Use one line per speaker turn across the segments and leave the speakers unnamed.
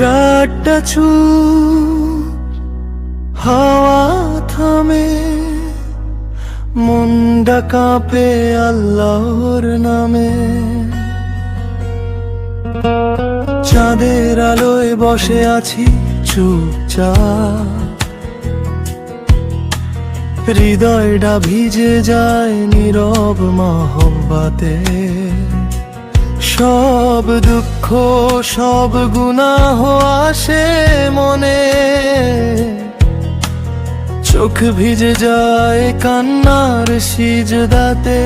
রাতটা চুপ, হাওয়া থামে, মনটা কাঁপে আল্লাহর নামে। চাঁদের আলোয় বসে আছি চুপচাপ, হৃদয়টা ভিজে যায় নীরব মহব্বতে। সব দুঃখ সব গুনাহ আসে মনে, চোখ ভিজে যায় কান্নার সিজদাতে।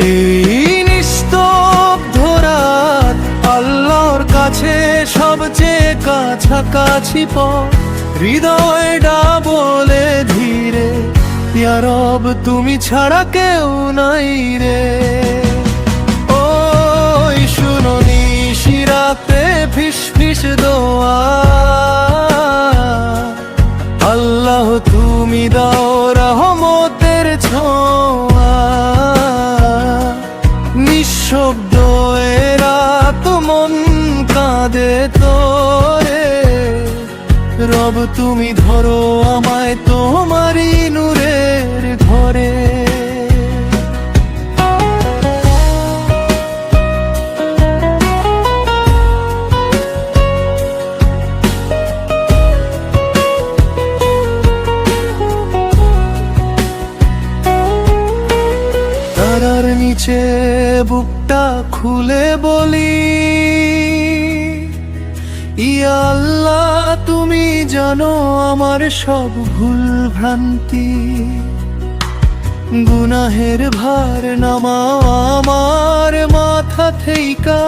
এই নিস্তব্ধ রাত আল্লাহর কাছে সবচেয়ে কাছাকাছি পথ। হৃদয়টা বলে ধীরে, ইয়া রব তুমি ছাড়া কেউ নাই রে। শিরাতে ফিস ফিস দোয়া, আল্লাহ তুমি দাও রহমতের ছোঁয়া। নিঃশব্দ এ রাত মন কাঁদে তোরে, রব তুমি ধরো আমায় তোমারই নূরের ঘরে। তারার নিচে বুকটা খুলে বলি, ইয়া আল্লাহ তুমি জানো আমার সব ভুল ভ্রান্তি। গুনাহের ভার নামাও আমার মাথা থেইকা,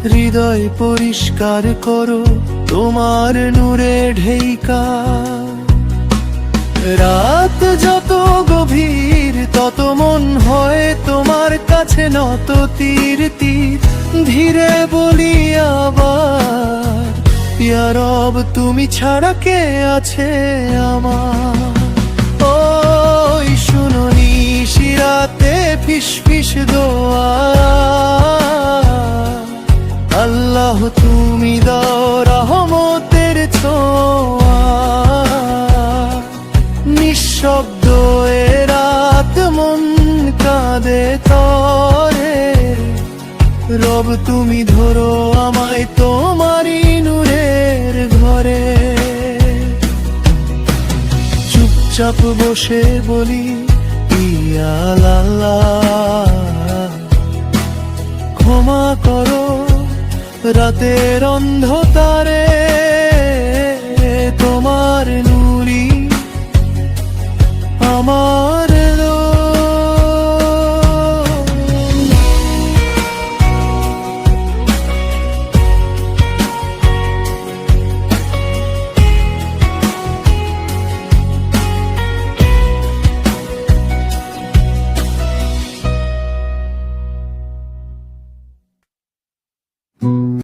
হৃদয় পরিষ্কার করো তোমার নূরে ঢেইকা। রাত যত গভীর তত মন হয় তোমার কাছে নত। তীর তীর ধীরে বলি আবার, ইয়া রব তুমি ছাড়া কে আছে আমার। ওই শুনো নিশিরাতে ফিস ফিস দোয়া, আল্লাহ তুমি দাও রহমতের ছোঁয়া। নিঃশব্দ এ রাত মন কাঁদে তরে, রব তুমি ধরো আমায় তোমারই নূরের ঘরে। চুপচাপ বসে বলি ইয়া আল্লাহ, ক্ষমা করো রাতের অন্ধকারে। তোমার নূরই আমার